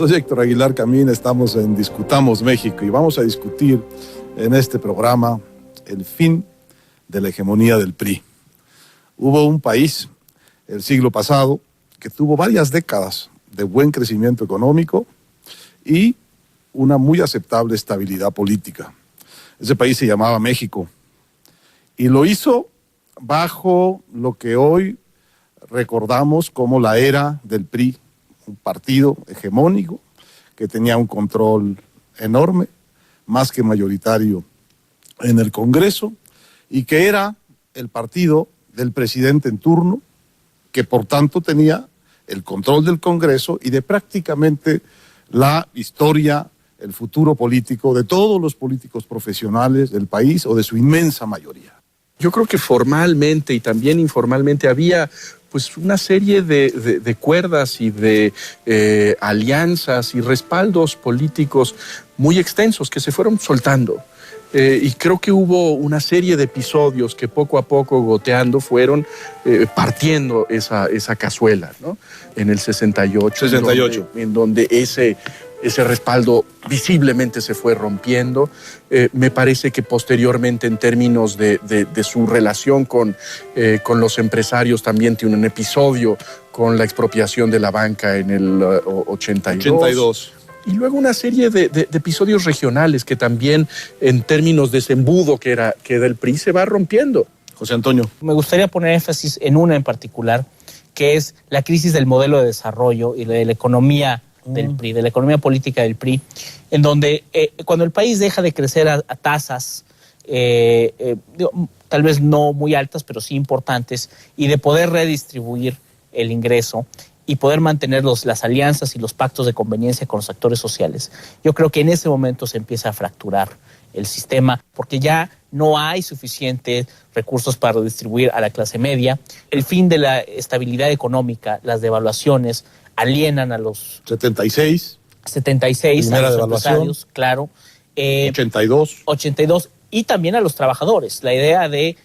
Soy Héctor Aguilar Camín, estamos en Discutamos México y vamos a discutir en este programa el fin de la hegemonía del PRI. Hubo un país el siglo pasado que tuvo varias décadas de buen crecimiento económico y una muy aceptable estabilidad política. Ese país se llamaba México y lo hizo bajo lo que hoy recordamos como la era del PRI, un partido hegemónico que tenía un control enorme, más que mayoritario en el Congreso, y que era el partido del presidente en turno, que por tanto tenía el control del Congreso y de prácticamente la historia, el futuro político de todos los políticos profesionales del país o de su inmensa mayoría. Yo creo que formalmente y también informalmente había pues una serie de cuerdas y de alianzas y respaldos políticos muy extensos que se fueron soltando. Y creo que hubo una serie de episodios que poco a poco, goteando, fueron partiendo esa cazuela, ¿no? En el 68. En donde ese respaldo visiblemente se fue rompiendo. Me parece que posteriormente, en términos de su relación con los empresarios, también tiene un episodio con la expropiación de la banca en el 82. Y luego una serie de episodios regionales que también, en términos de ese embudo que era el PRI, se va rompiendo. José Antonio. Me gustaría poner énfasis en una en particular, que es la crisis del modelo de desarrollo y de la economía del PRI, de la economía política del PRI, en donde cuando el país deja de crecer a tasas, tal vez no muy altas, pero sí importantes, y de poder redistribuir el ingreso y poder mantener las alianzas y los pactos de conveniencia con los actores sociales. Yo creo que en ese momento se empieza a fracturar el sistema, porque ya no hay suficientes recursos para redistribuir a la clase media. El fin de la estabilidad económica, las devaluaciones, alienan a los 76 a los empresarios, claro. 82 y también a los trabajadores. La idea de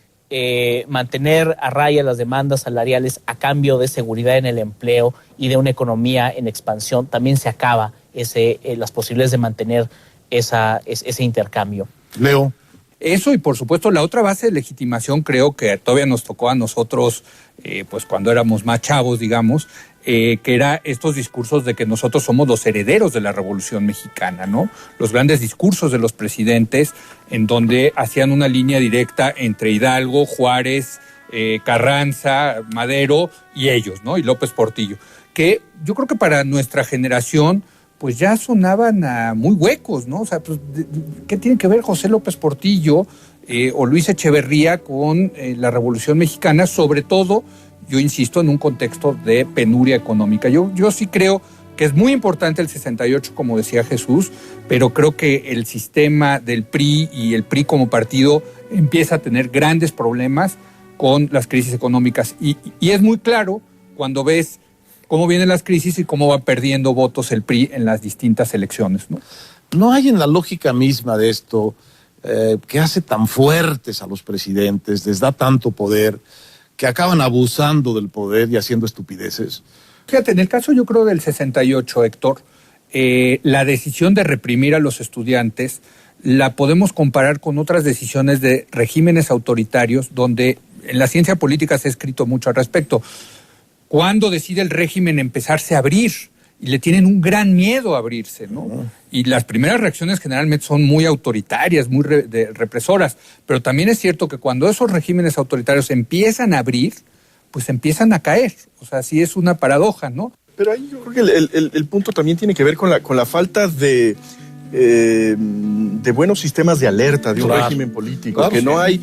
mantener a raya las demandas salariales a cambio de seguridad en el empleo y de una economía en expansión, también se acaba las posibilidades de mantener ese intercambio. Leo. Eso, y por supuesto la otra base de legitimación, creo que todavía nos tocó a nosotros, pues cuando éramos más chavos, digamos, que era estos discursos de que nosotros somos los herederos de la Revolución Mexicana, ¿no? Los grandes discursos de los presidentes en donde hacían una línea directa entre Hidalgo, Juárez, Carranza, Madero y ellos, ¿no? Y López Portillo, que yo creo que para nuestra generación pues ya sonaban muy huecos, ¿no? O sea, pues, ¿qué tiene que ver José López Portillo o Luis Echeverría con la Revolución Mexicana? Sobre todo, yo insisto, en un contexto de penuria económica. Yo sí creo que es muy importante el 68, como decía Jesús, pero creo que el sistema del PRI y el PRI como partido empieza a tener grandes problemas con las crisis económicas. Y es muy claro cuando ves cómo vienen las crisis y cómo va perdiendo votos el PRI en las distintas elecciones, ¿no? No hay en la lógica misma de esto que hace tan fuertes a los presidentes, les da tanto poder, que acaban abusando del poder y haciendo estupideces. Fíjate, en el caso yo creo del 68, Héctor, la decisión de reprimir a los estudiantes la podemos comparar con otras decisiones de regímenes autoritarios donde en la ciencia política se ha escrito mucho al respecto. Cuando decide el régimen empezarse a abrir y le tienen un gran miedo a abrirse, ¿no? Y las primeras reacciones generalmente son muy autoritarias, muy represoras, pero también es cierto que cuando esos regímenes autoritarios empiezan a abrir, pues empiezan a caer. O sea, sí es una paradoja, ¿no? Pero ahí yo creo que el punto también tiene que ver con la falta de buenos sistemas de alerta de un régimen político, que no hay,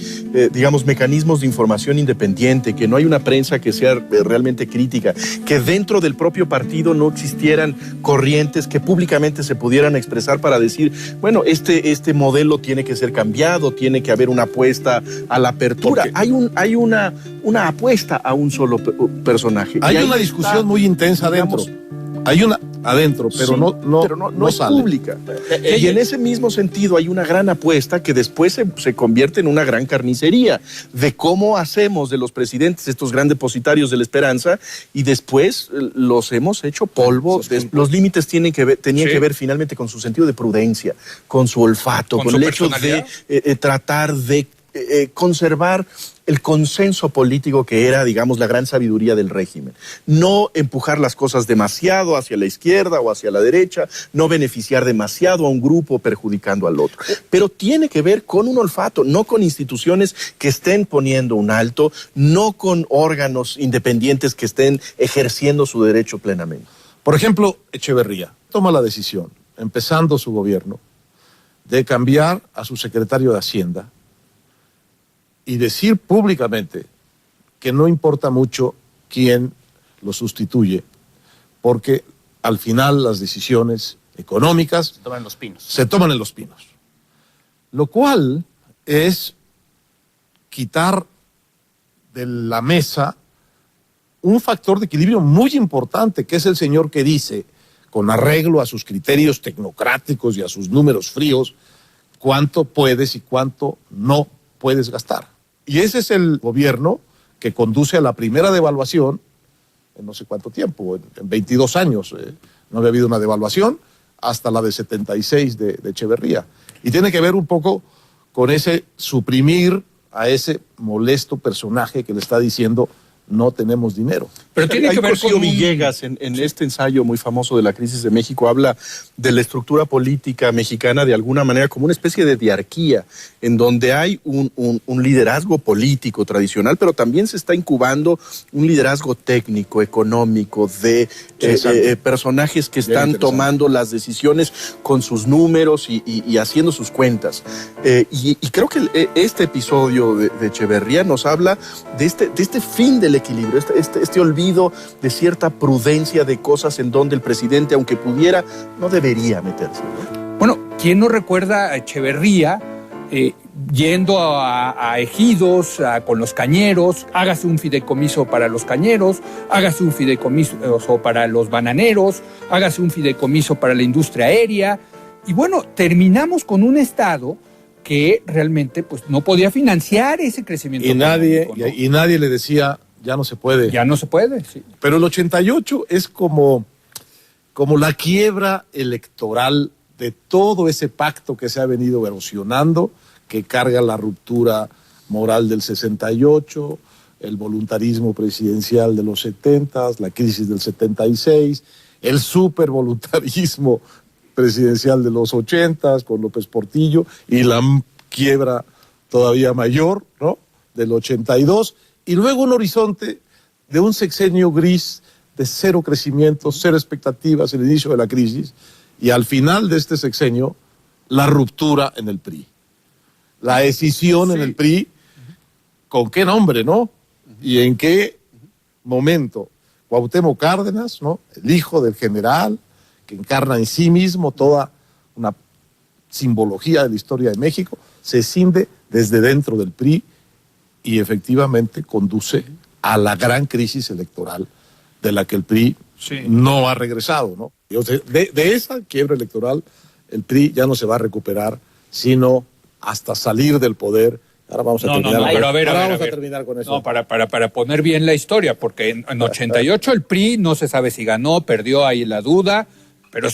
digamos, mecanismos de información independiente, que no hay una prensa que sea realmente crítica, que dentro del propio partido no existieran corrientes que públicamente se pudieran expresar para decir, bueno, este modelo tiene que ser cambiado, tiene que haber una apuesta a la apertura. Hay una apuesta a un solo personaje. Hay una discusión muy intensa dentro. Hay una adentro, pero Sí, no es sale. pública. Y en ese mismo sentido hay una gran apuesta que después se convierte en una gran carnicería de cómo hacemos de los presidentes estos gran depositarios de la esperanza y después los hemos hecho polvo. Los límites tenían que ver finalmente con su sentido de prudencia, con su olfato, con el hecho de tratar de conservar el consenso político que era, digamos, la gran sabiduría del régimen. No empujar las cosas demasiado hacia la izquierda o hacia la derecha, no beneficiar demasiado a un grupo perjudicando al otro. Pero tiene que ver con un olfato, no con instituciones que estén poniendo un alto, no con órganos independientes que estén ejerciendo su derecho plenamente. Por ejemplo, Echeverría toma la decisión, empezando su gobierno, de cambiar a su secretario de Hacienda y decir públicamente que no importa mucho quién lo sustituye, porque al final las decisiones económicas Se toman los pinos. se toman en Los Pinos. Lo cual es quitar de la mesa un factor de equilibrio muy importante, que es el señor que dice, con arreglo a sus criterios tecnocráticos y a sus números fríos, cuánto puedes y cuánto no puedes gastar. Y ese es el gobierno que conduce a la primera devaluación en no sé cuánto tiempo, en 22 años. No había habido una devaluación hasta la de 76 de Echeverría. Y tiene que ver un poco con ese suprimir a ese molesto personaje que le está diciendo no tenemos dinero. Pero tiene que ver Cosío con Villegas, en este ensayo muy famoso de la crisis de México, habla de la estructura política mexicana de alguna manera como una especie de diarquía, en donde hay un liderazgo político tradicional, pero también se está incubando un liderazgo técnico, económico, de personajes que están tomando las decisiones con sus números y haciendo sus cuentas. Y creo que este episodio de Echeverría nos habla de este fin del equilibrio, este olvido de cierta prudencia de cosas en donde el presidente, aunque pudiera, no debería meterse, ¿no? Bueno, ¿quién no recuerda a Echeverría yendo a ejidos con los cañeros? Hágase un fideicomiso para los cañeros, hágase un fideicomiso para los bananeros, hágase un fideicomiso para la industria aérea. Y bueno, terminamos con un Estado que realmente pues, no podía financiar ese crecimiento. Y nadie ¿no? le decía, ya no se puede. Ya no se puede, sí. Pero el 88 es como la quiebra electoral de todo ese pacto que se ha venido erosionando, que carga la ruptura moral del 68, el voluntarismo presidencial de los 70, la crisis del 76, el supervoluntarismo presidencial de los 80 con López Portillo y la quiebra todavía mayor, ¿no?, del 82, y luego un horizonte de un sexenio gris de cero crecimiento, cero expectativas, el inicio de la crisis, y al final de este sexenio, la ruptura en el PRI. La escisión en el PRI, ¿con qué nombre, no? Y en qué momento. Cuauhtémoc Cárdenas, ¿no?, el hijo del general, que encarna en sí mismo toda una simbología de la historia de México, se cinde desde dentro del PRI y efectivamente conduce a la gran crisis electoral de la que el PRI no ha regresado, ¿no? De esa quiebra electoral, el PRI ya no se va a recuperar, sino hasta salir del poder. Ahora vamos a terminar con eso. No, para poner bien la historia, porque en 88 el PRI no se sabe si ganó, perdió, ahí la duda, pero es un